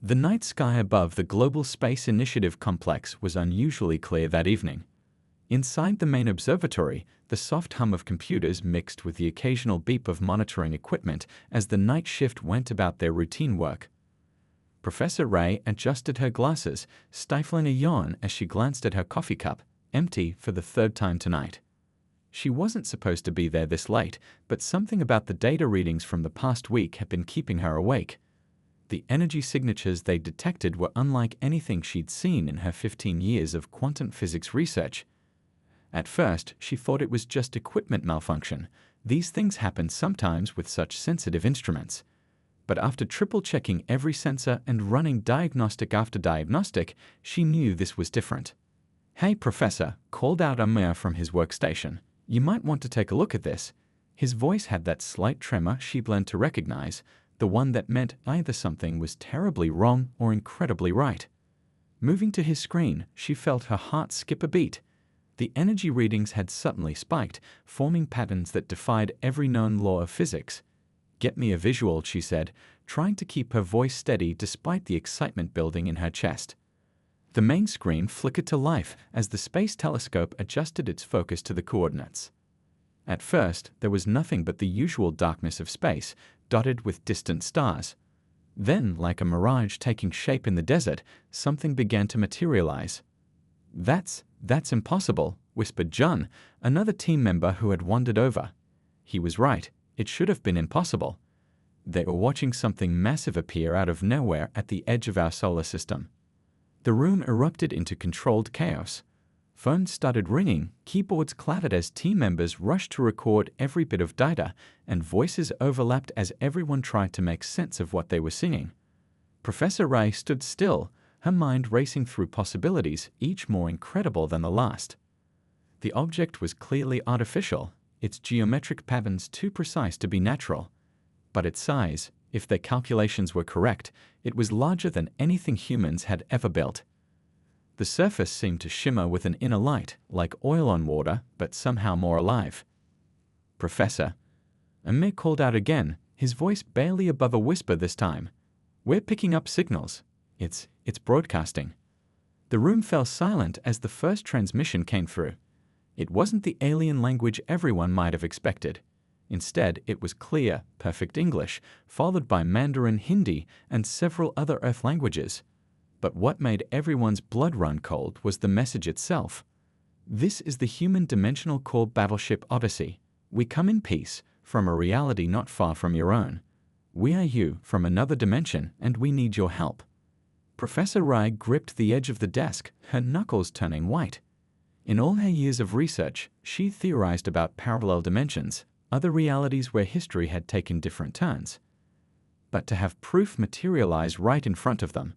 The night sky above the Global Space Initiative complex was unusually clear that evening. Inside the main observatory, the soft hum of computers mixed with the occasional beep of monitoring equipment as the night shift went about their routine work. Professor Ray adjusted her glasses, stifling a yawn as she glanced at her coffee cup, empty for the third time tonight. She wasn't supposed to be there this late, but something about the data readings from the past week had been keeping her awake. The energy signatures they detected were unlike anything she'd seen in her 15 years of quantum physics research. At first, she thought it was just equipment malfunction. These things happen sometimes with such sensitive instruments. But after triple-checking every sensor and running diagnostic after diagnostic, she knew this was different. "Hey, Professor," called out Amir from his workstation. "You might want to take a look at this." His voice had that slight tremor she'd learned to recognize, the one that meant either something was terribly wrong or incredibly right. Moving to his screen, she felt her heart skip a beat. The energy readings had suddenly spiked, forming patterns that defied every known law of physics. "Get me a visual," she said, trying to keep her voice steady despite the excitement building in her chest. The main screen flickered to life as the space telescope adjusted its focus to the coordinates. At first, there was nothing but the usual darkness of space, dotted with distant stars. Then, like a mirage taking shape in the desert, something began to materialize. That's impossible," whispered John, another team member who had wandered over. He was right. It should have been impossible. They were watching something massive appear out of nowhere at the edge of our solar system. The room erupted into controlled chaos. Phones started ringing, keyboards clattered as team members rushed to record every bit of data, and voices overlapped as everyone tried to make sense of what they were seeing. Professor Ray stood still, her mind racing through possibilities, each more incredible than the last. The object was clearly artificial, its geometric patterns too precise to be natural. But its size, if their calculations were correct, it was larger than anything humans had ever built. The surface seemed to shimmer with an inner light, like oil on water, but somehow more alive. "Professor," Amir called out again, his voice barely above a whisper this time. "We're picking up signals. It's broadcasting." The room fell silent as the first transmission came through. It wasn't the alien language everyone might have expected. Instead, it was clear, perfect English, followed by Mandarin, Hindi, and several other Earth languages. But what made everyone's blood run cold was the message itself. "This is the human dimensional core Battleship Odyssey. We come in peace, from a reality not far from your own. We are you from another dimension, and we need your help." Professor Rai gripped the edge of the desk, her knuckles turning white. In all her years of research, she theorized about parallel dimensions, other realities where history had taken different turns. But to have proof materialize right in front of them.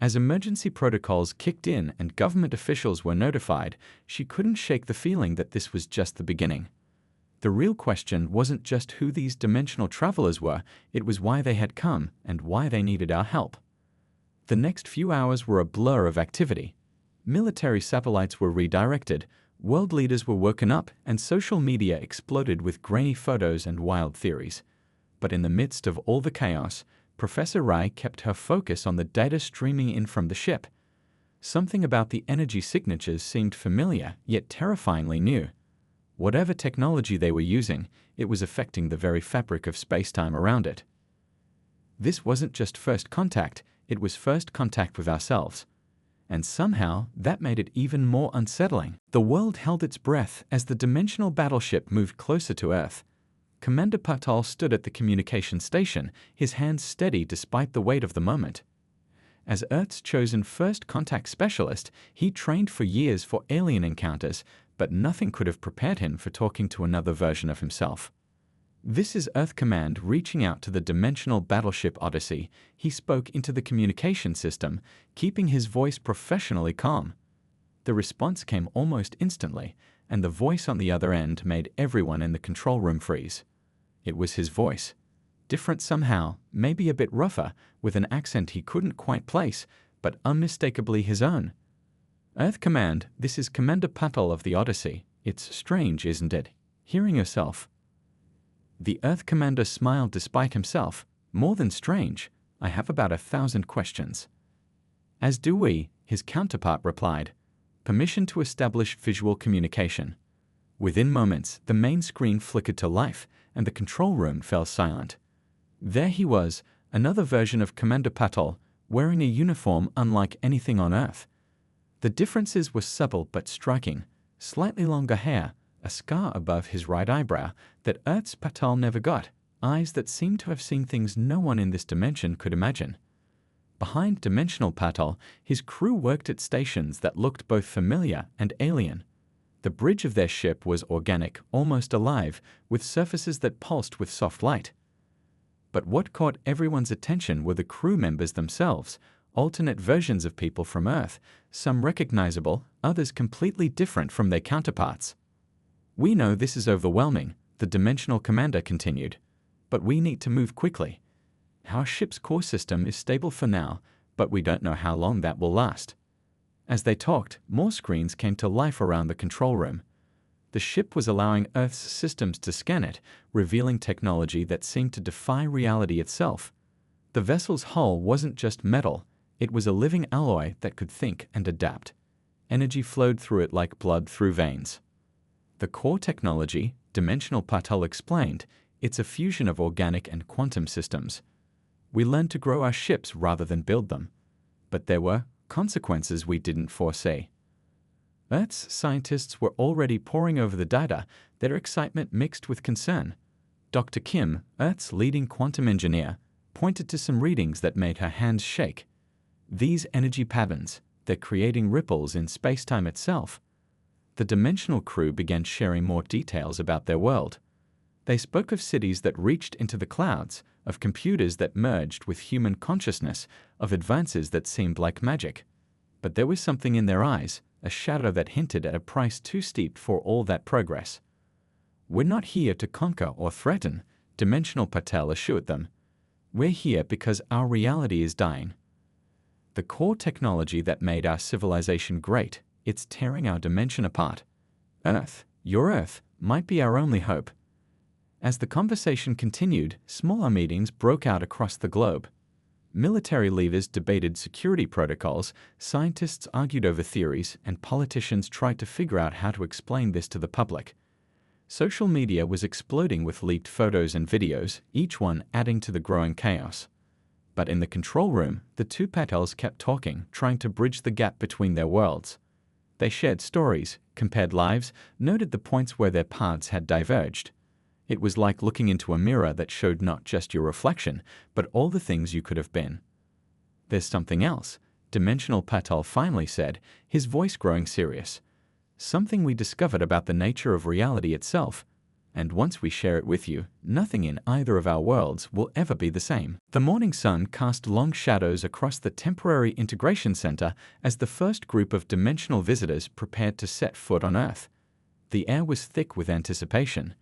As emergency protocols kicked in and government officials were notified, she couldn't shake the feeling that this was just the beginning. The real question wasn't just who these dimensional travelers were, it was why they had come and why they needed our help. The next few hours were a blur of activity. Military satellites were redirected, world leaders were woken up, and social media exploded with grainy photos and wild theories. But in the midst of all the chaos, Professor Rai kept her focus on the data streaming in from the ship. Something about the energy signatures seemed familiar, yet terrifyingly new. Whatever technology they were using, it was affecting the very fabric of space-time around it. This wasn't just first contact, it was first contact with ourselves. And somehow, that made it even more unsettling. The world held its breath as the dimensional battleship moved closer to Earth. Commander Patel stood at the communication station, his hands steady despite the weight of the moment. As Earth's chosen first contact specialist, he trained for years for alien encounters, but nothing could have prepared him for talking to another version of himself. "This is Earth Command reaching out to the dimensional battleship Odyssey," he spoke into the communication system, keeping his voice professionally calm. The response came almost instantly, and the voice on the other end made everyone in the control room freeze. It was his voice. Different somehow, maybe a bit rougher, with an accent he couldn't quite place, but unmistakably his own. "Earth Command, this is Commander Patel of the Odyssey. It's strange, isn't it? Hearing yourself." The Earth Commander smiled despite himself. "More than strange. I have about 1,000 questions. As do we, his counterpart replied. Permission to establish visual communication. Within moments, the main screen flickered to life, and the control room fell silent. There he was, another version of Commander Patel, wearing a uniform unlike anything on Earth. The differences were subtle but striking. Slightly longer hair, a scar above his right eyebrow that Earth's Patel never got, eyes that seemed to have seen things no one in this dimension could imagine. Behind dimensional Patel, his crew worked at stations that looked both familiar and alien. The bridge of their ship was organic, almost alive, with surfaces that pulsed with soft light. But what caught everyone's attention were the crew members themselves, alternate versions of people from Earth, some recognizable, others completely different from their counterparts. We know this is overwhelming, the dimensional commander continued, but we need to move quickly. Our ship's core system is stable for now, but we don't know how long that will last. As they talked, more screens came to life around the control room. The ship was allowing Earth's systems to scan it, revealing technology that seemed to defy reality itself. The vessel's hull wasn't just metal, it was a living alloy that could think and adapt. Energy flowed through it like blood through veins. The core technology, Dimensional Patel explained, it's a fusion of organic and quantum systems. We learned to grow our ships rather than build them. But there were consequences we didn't foresee. Earth's scientists were already poring over the data, their excitement mixed with concern. Dr. Kim, Earth's leading quantum engineer, pointed to some readings that made her hands shake. These energy patterns, they're creating ripples in space-time itself. The dimensional crew began sharing more details about their world. They spoke of cities that reached into the clouds, of computers that merged with human consciousness, of advances that seemed like magic. But there was something in their eyes, a shadow that hinted at a price too steep for all that progress. We're not here to conquer or threaten, Dimensional Patel assured them. We're here because our reality is dying. The core technology that made our civilization great, it's tearing our dimension apart. Earth, your Earth, might be our only hope. As the conversation continued, smaller meetings broke out across the globe. Military leaders debated security protocols, scientists argued over theories, and politicians tried to figure out how to explain this to the public. Social media was exploding with leaked photos and videos, each one adding to the growing chaos. But in the control room, the two Patels kept talking, trying to bridge the gap between their worlds. They shared stories, compared lives, noted the points where their paths had diverged. It was like looking into a mirror that showed not just your reflection, but all the things you could have been. There's something else, Dimensional Patel finally said, his voice growing serious. Something we discovered about the nature of reality itself. And once we share it with you, nothing in either of our worlds will ever be the same. The morning sun cast long shadows across the temporary integration center as the first group of dimensional visitors prepared to set foot on Earth. The air was thick with anticipation.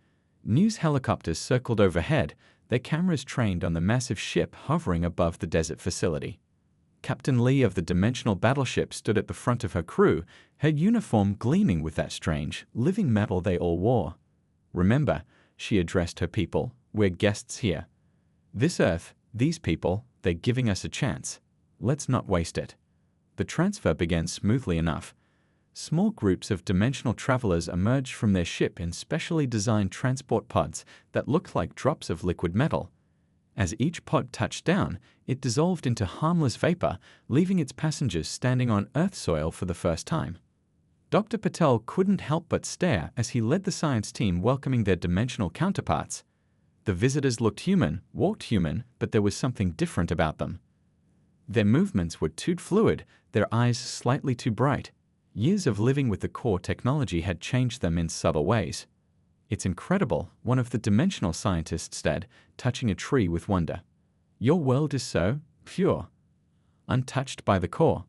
News helicopters circled overhead, their cameras trained on the massive ship hovering above the desert facility. Captain Lee of the dimensional battleship stood at the front of her crew, her uniform gleaming with that strange, living metal they all wore. Remember, she addressed her people, we're guests here. This Earth, these people, they're giving us a chance. Let's not waste it. The transfer began smoothly enough. Small groups of dimensional travelers emerged from their ship in specially designed transport pods that looked like drops of liquid metal. As each pod touched down, it dissolved into harmless vapor, leaving its passengers standing on Earth soil for the first time. Dr. Patel couldn't help but stare as he led the science team welcoming their dimensional counterparts. The visitors looked human, walked human, but there was something different about them. Their movements were too fluid, their eyes slightly too bright. Years of living with the core technology had changed them in subtle ways. It's incredible, one of the dimensional scientists said, touching a tree with wonder. Your world is so pure, untouched by the core.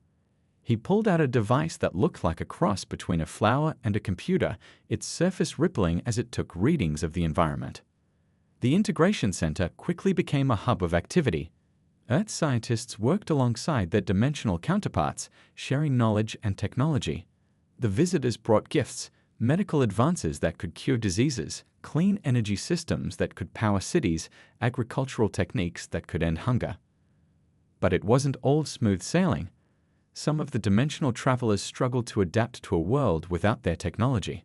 He pulled out a device that looked like a cross between a flower and a computer, its surface rippling as it took readings of the environment. The integration center quickly became a hub of activity. Earth scientists worked alongside their dimensional counterparts, sharing knowledge and technology. The visitors brought gifts, medical advances that could cure diseases, clean energy systems that could power cities, agricultural techniques that could end hunger. But it wasn't all smooth sailing. Some of the dimensional travelers struggled to adapt to a world without their technology.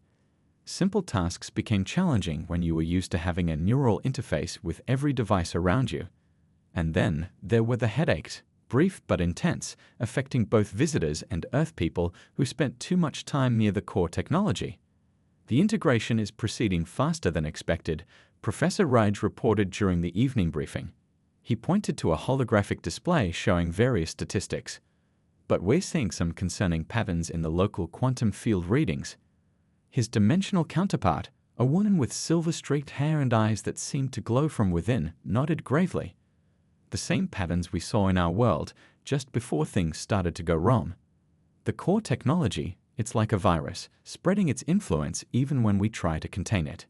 Simple tasks became challenging when you were used to having a neural interface with every device around you. And then there were the headaches, brief but intense, affecting both visitors and Earth people who spent too much time near the core technology. The integration is proceeding faster than expected, Professor Raj reported during the evening briefing. He pointed to a holographic display showing various statistics. But we're seeing some concerning patterns in the local quantum field readings. His dimensional counterpart, a woman with silver-streaked hair and eyes that seemed to glow from within, nodded gravely. The same patterns we saw in our world just before things started to go wrong. The core technology, it's like a virus, spreading its influence even when we try to contain it.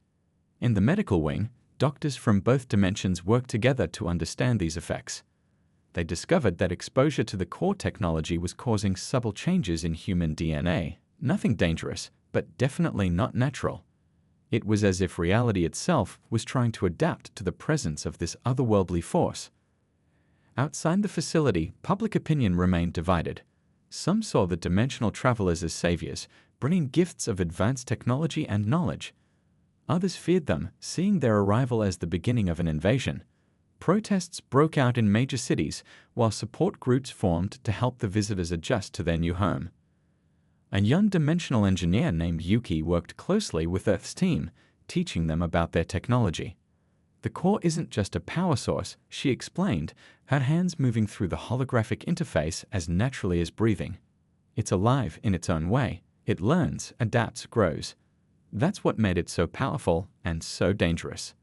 In the medical wing, doctors from both dimensions work together to understand these effects. They discovered that exposure to the core technology was causing subtle changes in human DNA. Nothing dangerous, but definitely not natural. It was as if reality itself was trying to adapt to the presence of this otherworldly force. Outside the facility, public opinion remained divided. Some saw the dimensional travelers as saviors, bringing gifts of advanced technology and knowledge. Others feared them, seeing their arrival as the beginning of an invasion. Protests broke out in major cities, while support groups formed to help the visitors adjust to their new home. A young dimensional engineer named Yuki worked closely with Earth's team, teaching them about their technology. The core isn't just a power source, she explained, her hands moving through the holographic interface as naturally as breathing. It's alive in its own way. It learns, adapts, grows. That's what made it so powerful and so dangerous.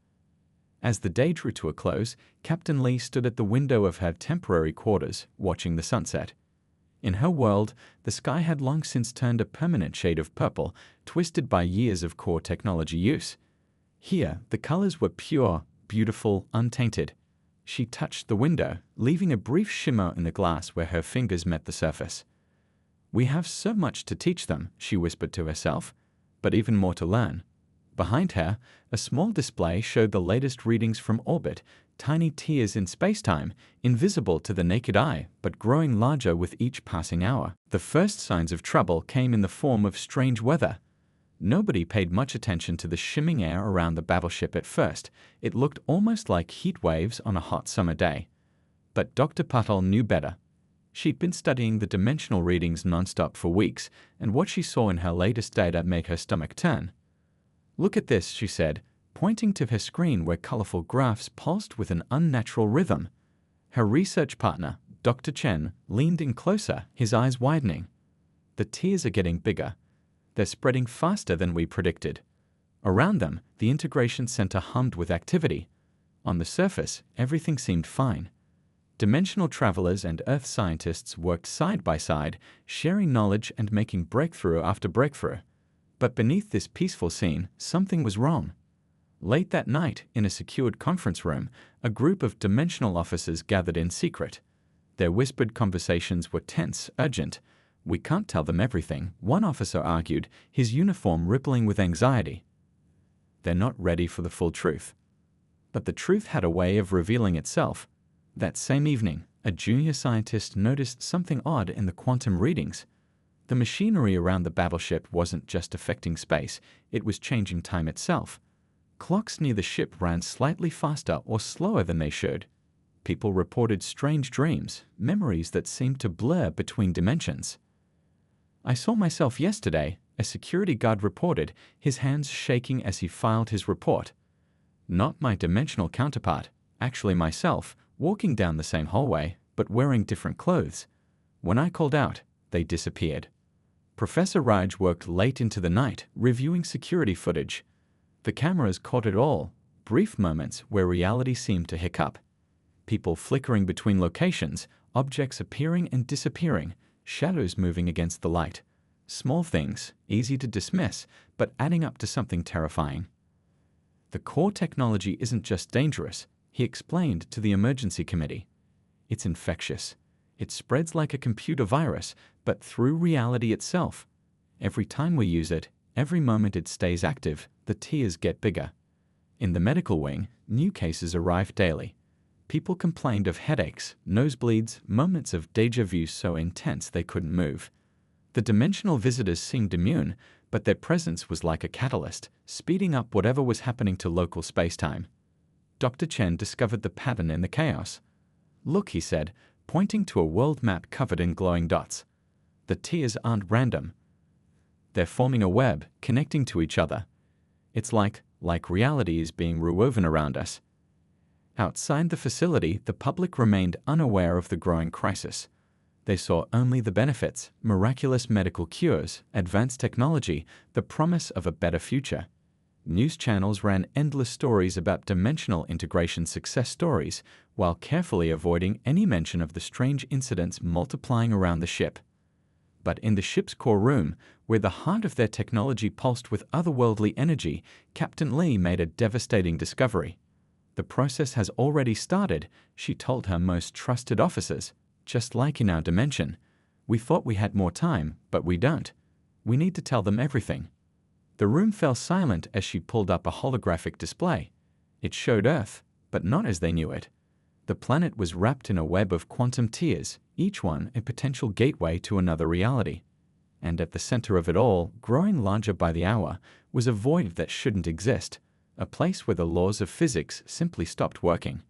As the day drew to a close, Captain Lee stood at the window of her temporary quarters, watching the sunset. In her world, the sky had long since turned a permanent shade of purple, twisted by years of core technology use. Here, the colors were pure, beautiful, untainted. She touched the window, leaving a brief shimmer in the glass where her fingers met the surface. "We have so much to teach them," she whispered to herself, "but even more to learn." Behind her, a small display showed the latest readings from orbit, tiny tears in spacetime, invisible to the naked eye, but growing larger with each passing hour. The first signs of trouble came in the form of strange weather. Nobody paid much attention to the shimming air around the battleship at first. It looked almost like heat waves on a hot summer day. But Dr. Patel knew better. She'd been studying the dimensional readings nonstop for weeks, and what she saw in her latest data made her stomach turn. "Look at this," she said, pointing to her screen where colorful graphs pulsed with an unnatural rhythm. Her research partner, Dr. Chen, leaned in closer, his eyes widening. "The tears are getting bigger. They're spreading faster than we predicted." Around them, the integration center hummed with activity. On the surface, everything seemed fine. Dimensional travelers and Earth scientists worked side by side, sharing knowledge and making breakthrough after breakthrough. But beneath this peaceful scene, something was wrong. Late that night, in a secured conference room, a group of dimensional officers gathered in secret. Their whispered conversations were tense, urgent. "We can't tell them everything," one officer argued, his uniform rippling with anxiety. "They're not ready for the full truth." But the truth had a way of revealing itself. That same evening, a junior scientist noticed something odd in the quantum readings. The machinery around the battleship wasn't just affecting space, it was changing time itself. Clocks near the ship ran slightly faster or slower than they should. People reported strange dreams, memories that seemed to blur between dimensions. "I saw myself yesterday," a security guard reported, his hands shaking as he filed his report. "Not my dimensional counterpart, actually myself, walking down the same hallway, but wearing different clothes. When I called out, they disappeared." Professor Raj worked late into the night, reviewing security footage. The cameras caught it all, brief moments where reality seemed to hiccup. People flickering between locations, objects appearing and disappearing, shadows moving against the light. Small things, easy to dismiss, but adding up to something terrifying. "The core technology isn't just dangerous," he explained to the emergency committee. "It's infectious. It spreads like a computer virus, but through reality itself. Every time we use it, every moment it stays active, the tears get bigger." In the medical wing, new cases arrived daily. People complained of headaches, nosebleeds, moments of déjà vu so intense they couldn't move. The dimensional visitors seemed immune, but their presence was like a catalyst, speeding up whatever was happening to local spacetime. Dr. Chen discovered the pattern in the chaos. "Look," he said, pointing to a world map covered in glowing dots. "The tiers aren't random. They're forming a web, connecting to each other. It's like reality is being rewoven around us." Outside the facility, the public remained unaware of the growing crisis. They saw only the benefits: miraculous medical cures, advanced technology, the promise of a better future. News channels ran endless stories about dimensional integration success stories, while carefully avoiding any mention of the strange incidents multiplying around the ship. But in the ship's core room, where the heart of their technology pulsed with otherworldly energy, Captain Lee made a devastating discovery. "The process has already started," she told her most trusted officers. "Just like in our dimension. We thought we had more time, but we don't. We need to tell them everything." The room fell silent as she pulled up a holographic display. It showed Earth, but not as they knew it. The planet was wrapped in a web of quantum tiers, each one a potential gateway to another reality. And at the center of it all, growing larger by the hour, was a void that shouldn't exist, a place where the laws of physics simply stopped working.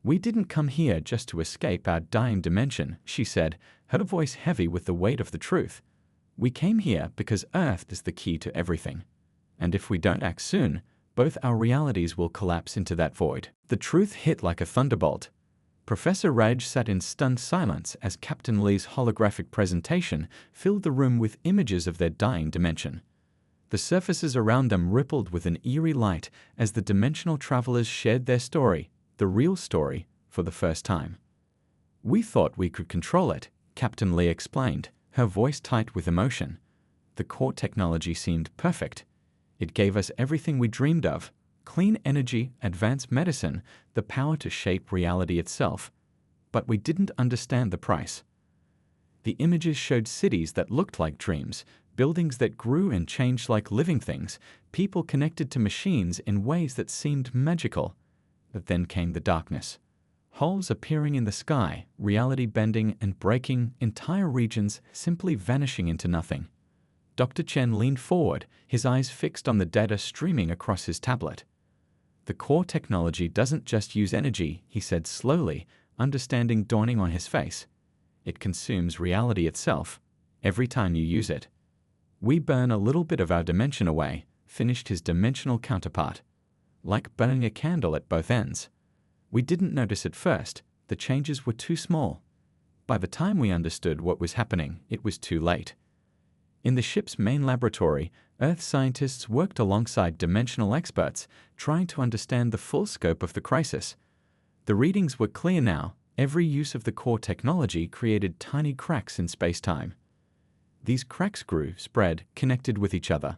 "We didn't come here just to escape our dying dimension," she said, her voice heavy with the weight of the truth. "We came here because Earth is the key to everything. And if we don't act soon, both our realities will collapse into that void." The truth hit like a thunderbolt. Professor Raj sat in stunned silence as Captain Lee's holographic presentation filled the room with images of their dying dimension. The surfaces around them rippled with an eerie light as the dimensional travelers shared their story, the real story, for the first time. "We thought we could control it," Captain Lee explained, her voice tight with emotion. "The core technology seemed perfect. It gave us everything we dreamed of: clean energy, advanced medicine, the power to shape reality itself. But we didn't understand the price." The images showed cities that looked like dreams, buildings that grew and changed like living things, people connected to machines in ways that seemed magical. But then came the darkness. Holes appearing in the sky, reality bending and breaking, entire regions simply vanishing into nothing. Dr. Chen leaned forward, his eyes fixed on the data streaming across his tablet. "The core technology doesn't just use energy," he said slowly, understanding dawning on his face. "It consumes reality itself, every time you use it." "We burn a little bit of our dimension away," finished his dimensional counterpart. "Like burning a candle at both ends. We didn't notice at first, the changes were too small. By the time we understood what was happening, it was too late." In the ship's main laboratory, Earth scientists worked alongside dimensional experts, trying to understand the full scope of the crisis. The readings were clear now. Every use of the core technology created tiny cracks in space-time. These cracks grew, spread, connected with each other.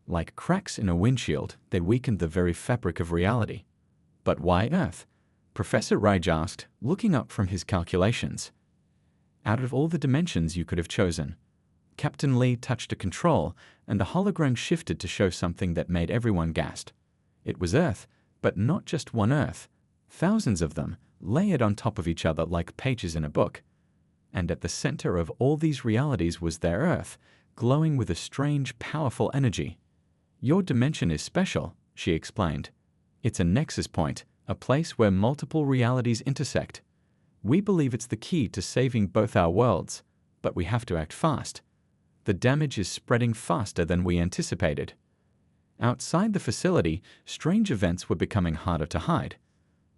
Like cracks in a windshield, they weakened the very fabric of reality. "But why Earth?" Professor Raj asked, looking up from his calculations. "Out of all the dimensions you could have chosen." Captain Lee touched a control, and the hologram shifted to show something that made everyone gasp. It was Earth, but not just one Earth. Thousands of them, layered on top of each other like pages in a book. And at the center of all these realities was their Earth, glowing with a strange, powerful energy. "Your dimension is special," she explained. "It's a nexus point, a place where multiple realities intersect. We believe it's the key to saving both our worlds, but we have to act fast. The damage is spreading faster than we anticipated." Outside the facility, strange events were becoming harder to hide.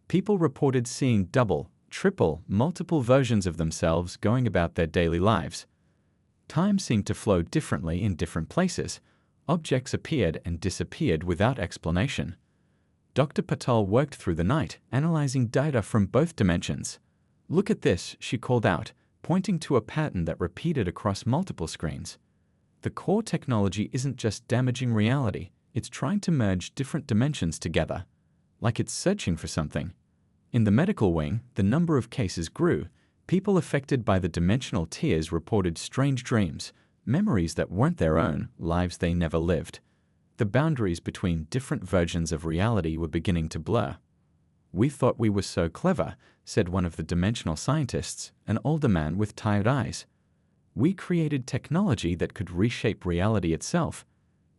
People reported seeing double, triple, multiple versions of themselves going about their daily lives. Time seemed to flow differently in different places. Objects appeared and disappeared without explanation. Dr. Patel worked through the night, analyzing data from both dimensions. "Look at this," she called out, pointing to a pattern that repeated across multiple screens. "The core technology isn't just damaging reality, it's trying to merge different dimensions together, like it's searching for something." In the medical wing, the number of cases grew. People affected by the dimensional tiers reported strange dreams, memories that weren't their own, lives they never lived. The boundaries between different versions of reality were beginning to blur. "We thought we were so clever," said one of the dimensional scientists, an older man with tired eyes. "We created technology that could reshape reality itself,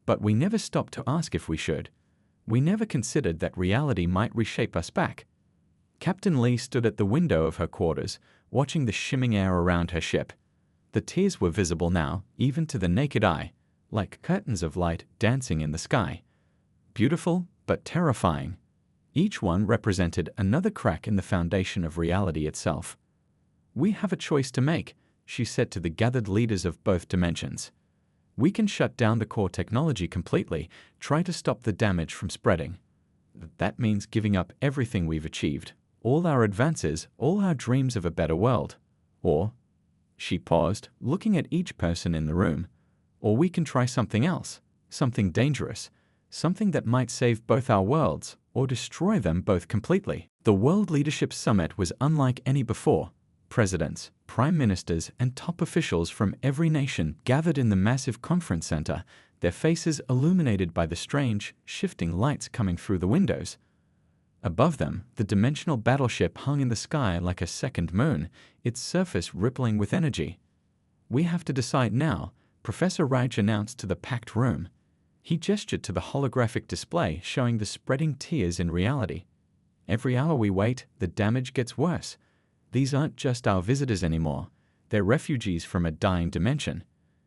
but we never stopped to ask if we should. We never considered that reality might reshape us back." Captain Lee stood at the window of her quarters, watching the shimming air around her ship. The tiers were visible now, even to the naked eye, like curtains of light dancing in the sky. Beautiful, but terrifying. Each one represented another crack in the foundation of reality itself. "We have a choice to make," she said to the gathered leaders of both dimensions. "We can shut down the core technology completely, try to stop the damage from spreading. That means giving up everything we've achieved, all our advances, all our dreams of a better world. Or," she paused, looking at each person in the room, "or we can try something else, something dangerous, something that might save both our worlds or destroy them both completely." The World Leadership Summit was unlike any before. Presidents, prime ministers, and top officials from every nation gathered in the massive conference center, their faces illuminated by the strange, shifting lights coming through the windows. Above them, the dimensional battleship hung in the sky like a second moon, its surface rippling with energy. "We have to decide now," Professor Raj announced to the packed room. He gestured to the holographic display showing the spreading tiers in reality. "Every hour we wait, the damage gets worse. These aren't just our visitors anymore. They're refugees from a dying dimension.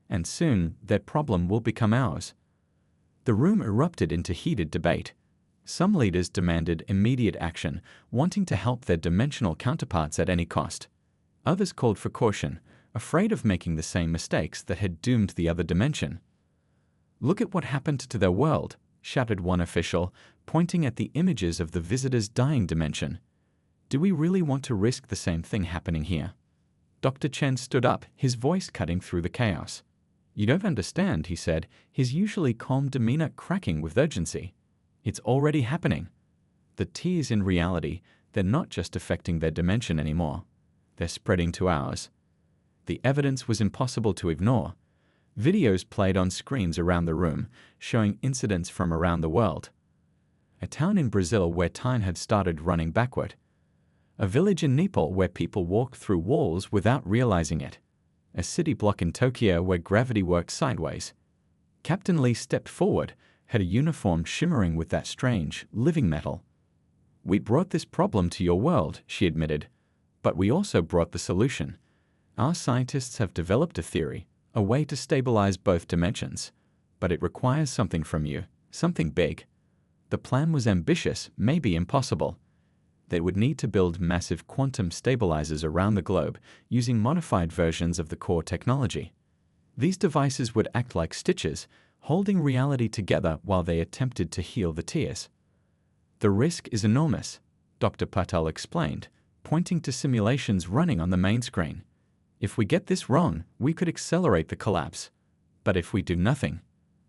And soon, their problem will become ours." The room erupted into heated debate. Some leaders demanded immediate action, wanting to help their dimensional counterparts at any cost. Others called for caution, afraid of making the same mistakes that had doomed the other dimension. "Look at what happened to their world," shouted one official, pointing at the images of the visitors' dying dimension. "Do we really want to risk the same thing happening here?" Dr. Chen stood up, his voice cutting through the chaos. "You don't understand," he said, his usually calm demeanor cracking with urgency. "It's already happening. The tiers in reality, they're not just affecting their dimension anymore. They're spreading to ours." The evidence was impossible to ignore. Videos played on screens around the room, showing incidents from around the world. A town in Brazil where time had started running backward. A village in Nepal where people walked through walls without realizing it. A city block in Tokyo where gravity worked sideways. Captain Lee stepped forward, her uniform shimmering with that strange, living metal. "We brought this problem to your world," she admitted. "But we also brought the solution. Our scientists have developed a theory, a way to stabilize both dimensions. But it requires something from you, something big." The plan was ambitious, maybe impossible. They would need to build massive quantum stabilizers around the globe using modified versions of the core technology. These devices would act like stitches, holding reality together while they attempted to heal the tiers. "The risk is enormous," Dr. Patel explained, pointing to simulations running on the main screen. "If we get this wrong, we could accelerate the collapse. But if we do nothing..."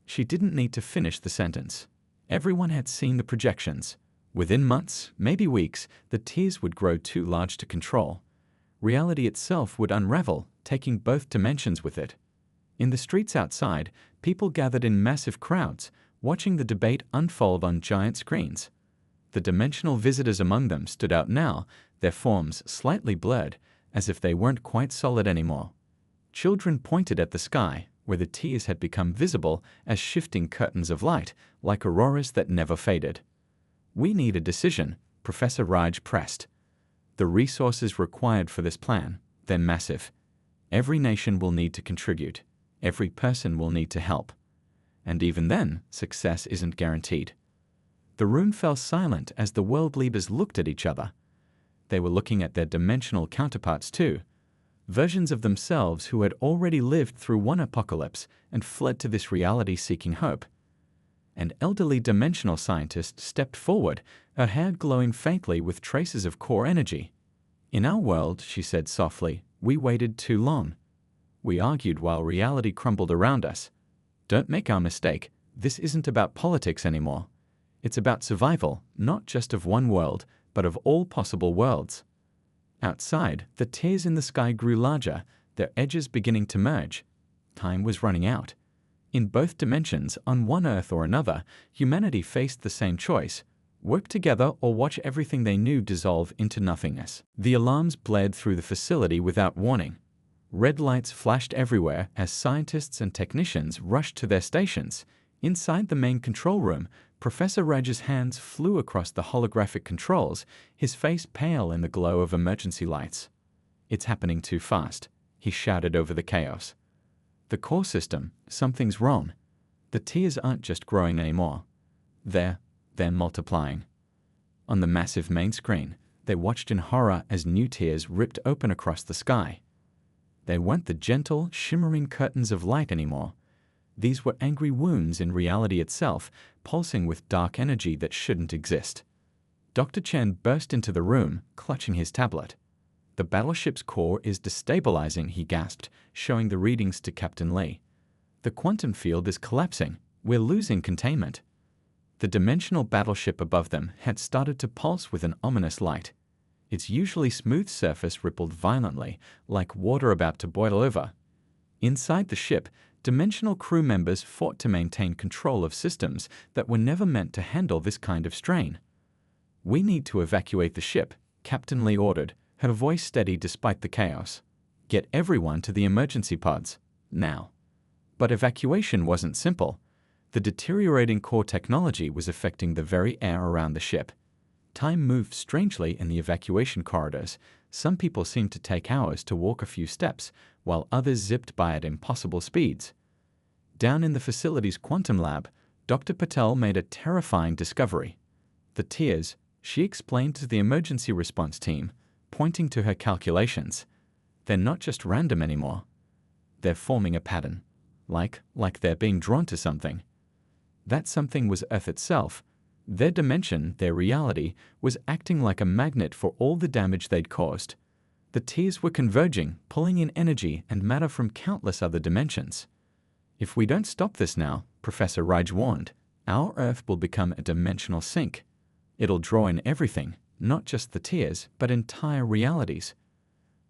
She didn't need to finish the sentence. Everyone had seen the projections. Within months, maybe weeks, the tiers would grow too large to control. Reality itself would unravel, taking both dimensions with it. In the streets outside, people gathered in massive crowds, watching the debate unfold on giant screens. The dimensional visitors among them stood out now, their forms slightly blurred, as if they weren't quite solid anymore. Children pointed at the sky, where the tiers had become visible as shifting curtains of light, like auroras that never faded. "We need a decision," Professor Raj pressed. "The resources required for this plan, they're massive. Every nation will need to contribute. Every person will need to help. And even then, success isn't guaranteed." The room fell silent as the world leaders looked at each other. They were looking at their dimensional counterparts too, versions of themselves who had already lived through one apocalypse and fled to this reality seeking hope. An elderly dimensional scientist stepped forward, her hair glowing faintly with traces of core energy. "In our world," she said softly, "we waited too long. We argued while reality crumbled around us. Don't make our mistake, this isn't about politics anymore. It's about survival, not just of one world, but of all possible worlds." Outside, the tiers in the sky grew larger, their edges beginning to merge. Time was running out. In both dimensions, on one Earth or another, humanity faced the same choice: Work together or watch everything they knew dissolve into nothingness. The alarms blared through the facility without warning. Red lights flashed everywhere as scientists and technicians rushed to their stations. Inside the main control room, Professor Raj's hands flew across the holographic controls, his face pale in the glow of emergency lights. "It's happening too fast," he shouted over the chaos. "The core system, something's wrong. The tiers aren't just growing anymore. They're multiplying." On the massive main screen, they watched in horror as new tiers ripped open across the sky. They weren't the gentle, shimmering curtains of light anymore. These were angry wounds in reality itself, pulsing with dark energy that shouldn't exist. Dr. Chen burst into the room, clutching his tablet. "The battleship's core is destabilizing," he gasped, showing the readings to Captain Lee. "The quantum field is collapsing. We're losing containment." The dimensional battleship above them had started to pulse with an ominous light. Its usually smooth surface rippled violently, like water about to boil over. Inside the ship, dimensional crew members fought to maintain control of systems that were never meant to handle this kind of strain. "We need to evacuate the ship," Captain Lee ordered, her voice steady despite the chaos. "Get everyone to the emergency pods, now." But evacuation wasn't simple. The deteriorating core technology was affecting the very air around the ship. Time moved strangely in the evacuation corridors. Some people seemed to take hours to walk a few steps, while others zipped by at impossible speeds. Down in the facility's quantum lab, Dr. Patel made a terrifying discovery. "The tiers," she explained to the emergency response team, pointing to her calculations. "They're not just random anymore. They're forming a pattern, like they're being drawn to something." That something was Earth itself. Their dimension, their reality, was acting like a magnet for all the damage they'd caused. The tiers were converging, pulling in energy and matter from countless other dimensions. "If we don't stop this now," Professor Raj warned, "our Earth will become a dimensional sink. It'll draw in everything, not just the tiers, but entire realities.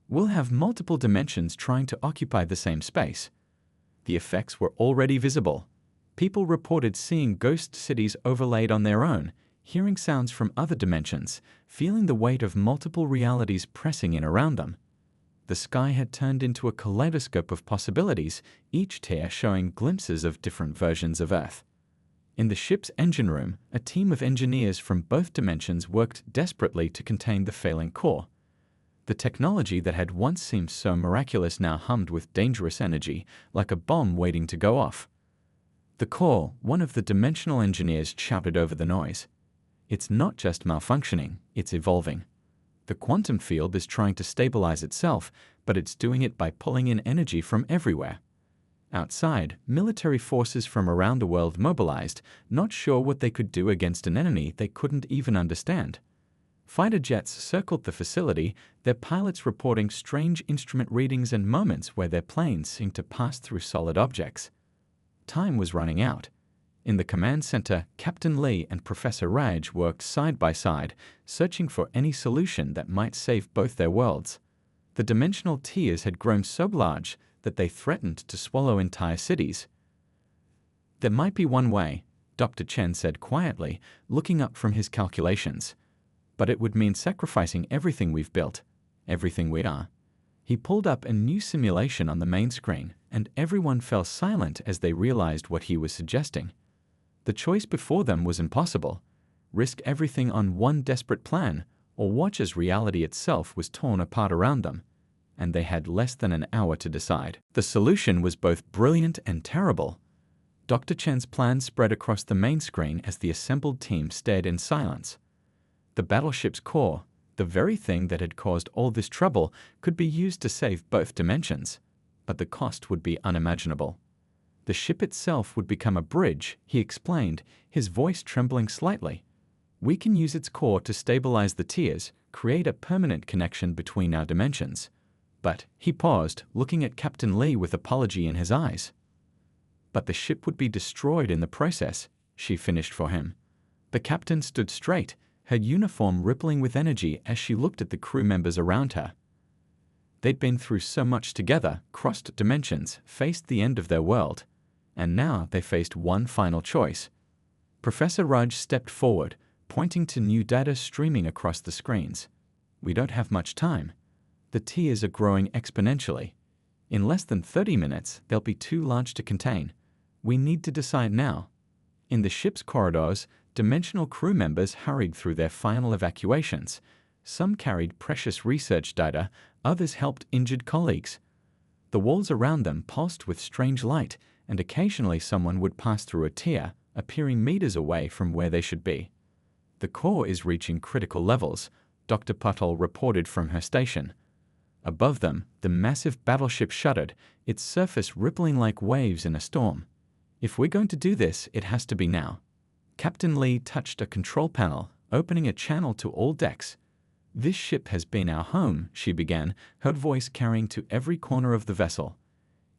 We'll have multiple dimensions trying to occupy the same space." The effects were already visible. People reported seeing ghost cities overlaid on their own, hearing sounds from other dimensions, feeling the weight of multiple realities pressing in around them. The sky had turned into a kaleidoscope of possibilities, each tier showing glimpses of different versions of Earth. In the ship's engine room, a team of engineers from both dimensions worked desperately to contain the failing core. The technology that had once seemed so miraculous now hummed with dangerous energy, like a bomb waiting to go off. "The core," one of the dimensional engineers shouted over the noise. "It's not just malfunctioning, it's evolving. The quantum field is trying to stabilize itself, but it's doing it by pulling in energy from everywhere." Outside, military forces from around the world mobilized, not sure what they could do against an enemy they couldn't even understand. Fighter jets circled the facility, their pilots reporting strange instrument readings and moments where their planes seemed to pass through solid objects. Time was running out. In the command center, Captain Lee and Professor Raj worked side by side, searching for any solution that might save both their worlds. The dimensional tiers had grown so large that they threatened to swallow entire cities. "There might be one way," Dr. Chen said quietly, looking up from his calculations. "But it would mean sacrificing everything we've built, everything we are." He pulled up a new simulation on the main screen, and everyone fell silent as they realized what he was suggesting. The choice before them was impossible. Risk everything on one desperate plan, or watch as reality itself was torn apart around them. And they had less than an hour to decide. The solution was both brilliant and terrible. Dr. Chen's plan spread across the main screen as the assembled team stared in silence. The battleship's core, the very thing that had caused all this trouble, could be used to save both dimensions, but the cost would be unimaginable. The ship itself would become a bridge, he explained, his voice trembling slightly. "We can use its core to stabilize the tiers, create a permanent connection between our dimensions." But he paused, looking at Captain Lee with apology in his eyes. "But the ship would be destroyed in the process," she finished for him. The captain stood straight, her uniform rippling with energy as she looked at the crew members around her. They'd been through so much together, crossed dimensions, faced the end of their world, and now they faced one final choice. Professor Raj stepped forward, pointing to new data streaming across the screens. We don't have much time. The tiers are growing exponentially. In less than 30 minutes, they'll be too large to contain. We need to decide now. In the ship's corridors, dimensional crew members hurried through their final evacuations. Some carried precious research data, others helped injured colleagues. The walls around them pulsed with strange light, and occasionally someone would pass through a tier, appearing meters away from where they should be. The core is reaching critical levels, Dr. Patel reported from her station. Above them, the massive battleship shuddered, its surface rippling like waves in a storm. If we're going to do this, it has to be now. Captain Lee touched a control panel, opening a channel to all decks. This ship has been our home, she began, her voice carrying to every corner of the vessel.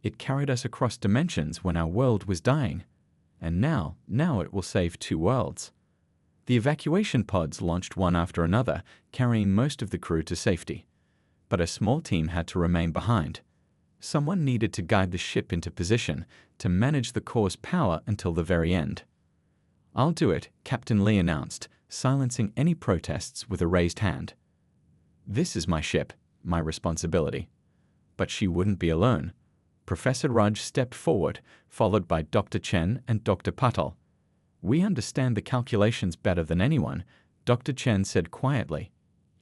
It carried us across dimensions when our world was dying. And now it will save 2 worlds. The evacuation pods launched one after another, carrying most of the crew to safety. But a small team had to remain behind. Someone needed to guide the ship into position, to manage the core's power until the very end. I'll do it, Captain Lee announced, silencing any protests with a raised hand. This is my ship, my responsibility. But she wouldn't be alone. Professor Raj stepped forward, followed by Dr. Chen and Dr. Patel. We understand the calculations better than anyone, Dr. Chen said quietly.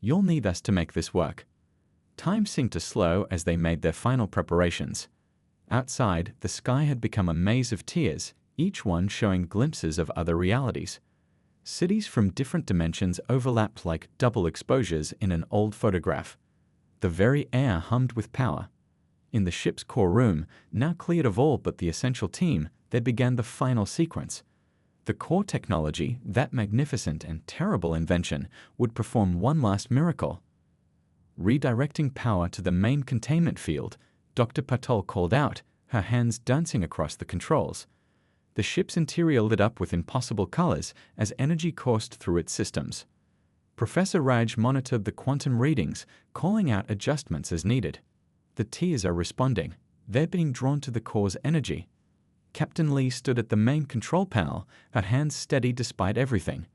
You'll need us to make this work. Time seemed to slow as they made their final preparations. Outside, the sky had become a maze of tiers, each one showing glimpses of other realities. Cities from different dimensions overlapped like double exposures in an old photograph. The very air hummed with power. In the ship's core room, now cleared of all but the essential team, they began the final sequence. The core technology, that magnificent and terrible invention, would perform one last miracle. Redirecting power to the main containment field, Dr. Patel called out, her hands dancing across the controls. The ship's interior lit up with impossible colors as energy coursed through its systems. Professor Raj monitored the quantum readings, calling out adjustments as needed. The tiers are responding. They're being drawn to the core's energy. Captain Lee stood at the main control panel, her hands steady despite everything.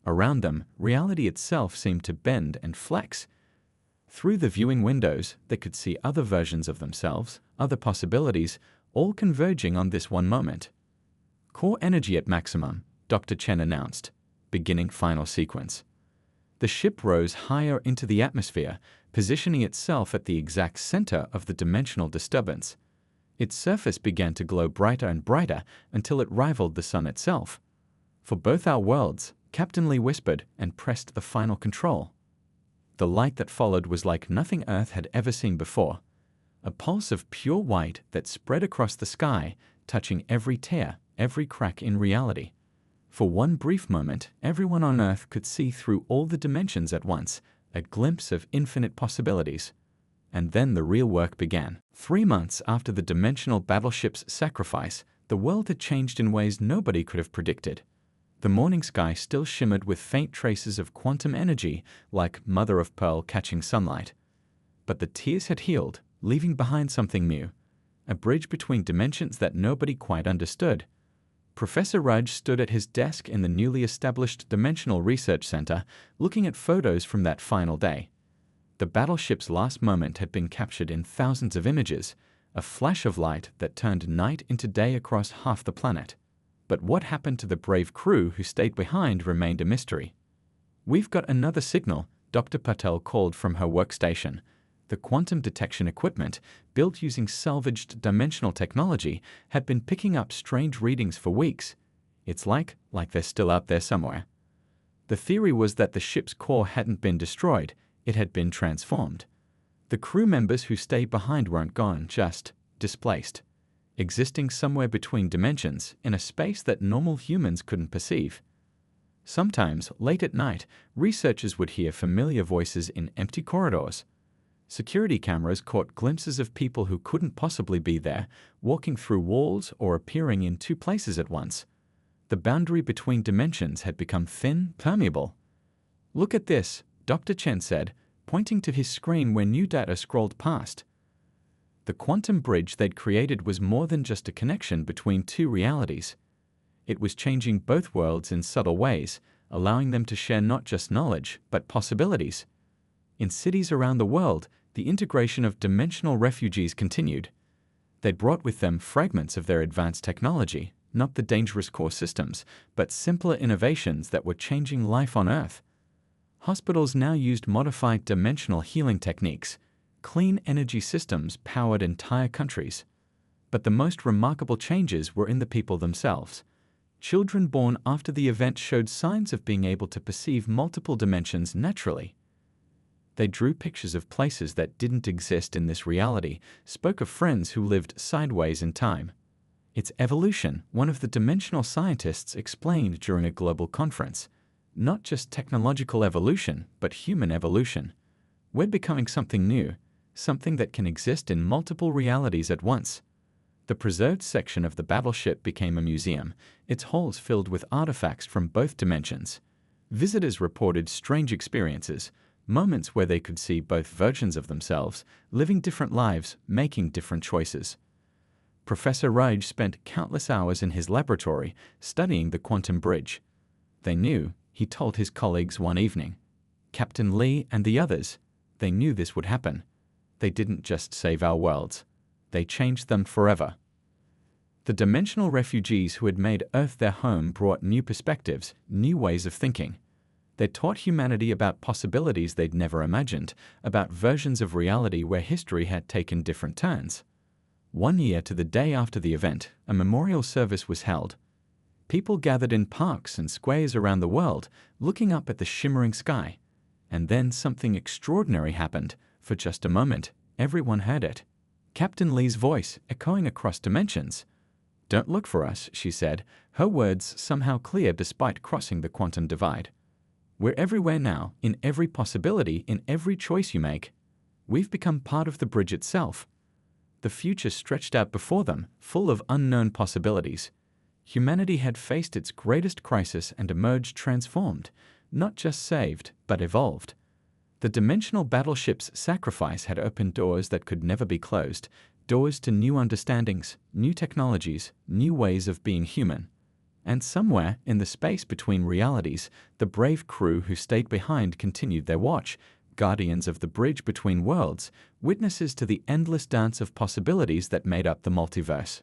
Around them, reality itself seemed to bend and flex. Through the viewing windows, they could see other versions of themselves, other possibilities, all converging on this one moment. Core energy at maximum, Dr. Chen announced, beginning final sequence. The ship rose higher into the atmosphere, positioning itself at the exact center of the dimensional disturbance. Its surface began to glow brighter and brighter until it rivaled the sun itself. For both our worlds, Captain Lee whispered and pressed the final control. The light that followed was like nothing Earth had ever seen before. A pulse of pure white that spread across the sky, touching every tear, every crack in reality. For one brief moment, everyone on Earth could see through all the dimensions at once, a glimpse of infinite possibilities. And then the real work began. 3 months after the dimensional battleship's sacrifice, the world had changed in ways nobody could have predicted. The morning sky still shimmered with faint traces of quantum energy, like mother of pearl catching sunlight. But the tears had healed, leaving behind something new, a bridge between dimensions that nobody quite understood. Professor Raj stood at his desk in the newly established Dimensional Research Center, looking at photos from that final day. The battleship's last moment had been captured in thousands of images, a flash of light that turned night into day across half the planet. But what happened to the brave crew who stayed behind remained a mystery. We've got another signal, Dr. Patel called from her workstation. The quantum detection equipment, built using salvaged dimensional technology, had been picking up strange readings for weeks. It's like they're still out there somewhere. The theory was that the ship's core hadn't been destroyed, it had been transformed. The crew members who stayed behind weren't gone, just displaced, existing somewhere between dimensions in a space that normal humans couldn't perceive. Sometimes, late at night, researchers would hear familiar voices in empty corridors. Security cameras caught glimpses of people who couldn't possibly be there, walking through walls or appearing in 2 places at once. The boundary between dimensions had become thin, permeable. Look at this, Dr. Chen said, pointing to his screen where new data scrolled past. The quantum bridge they'd created was more than just a connection between 2 realities. It was changing both worlds in subtle ways, allowing them to share not just knowledge, but possibilities. In cities around the world, the integration of dimensional refugees continued. They brought with them fragments of their advanced technology, not the dangerous core systems, but simpler innovations that were changing life on Earth. Hospitals now used modified dimensional healing techniques. Clean energy systems powered entire countries. But the most remarkable changes were in the people themselves. Children born after the event showed signs of being able to perceive multiple dimensions naturally. They drew pictures of places that didn't exist in this reality, spoke of friends who lived sideways in time. It's evolution, one of the dimensional scientists explained during a global conference. Not just technological evolution, but human evolution. We're becoming something new, something that can exist in multiple realities at once. The preserved section of the Battleship became a museum, its halls filled with artifacts from both dimensions. Visitors reported strange experiences, moments where they could see both versions of themselves, living different lives, making different choices. Professor Raj spent countless hours in his laboratory studying the quantum bridge. They knew, he told his colleagues one evening. Captain Lee and the others, they knew this would happen. They didn't just save our worlds. They changed them forever. The dimensional refugees who had made Earth their home brought new perspectives, new ways of thinking. They taught humanity about possibilities they'd never imagined, about versions of reality where history had taken different turns. 1 year to the day after the event, a memorial service was held. People gathered in parks and squares around the world, looking up at the shimmering sky. And then something extraordinary happened. For just a moment, everyone heard it. Captain Lee's voice echoing across dimensions. "Don't look for us," she said, her words somehow clear despite crossing the quantum divide. "We're everywhere now, in every possibility, in every choice you make. We've become part of the bridge itself." The future stretched out before them, full of unknown possibilities. Humanity had faced its greatest crisis and emerged transformed, not just saved, but evolved. The dimensional battleship's sacrifice had opened doors that could never be closed, doors to new understandings, new technologies, new ways of being human. And somewhere, in the space between realities, the brave crew who stayed behind continued their watch, guardians of the bridge between worlds, witnesses to the endless dance of possibilities that made up the multiverse.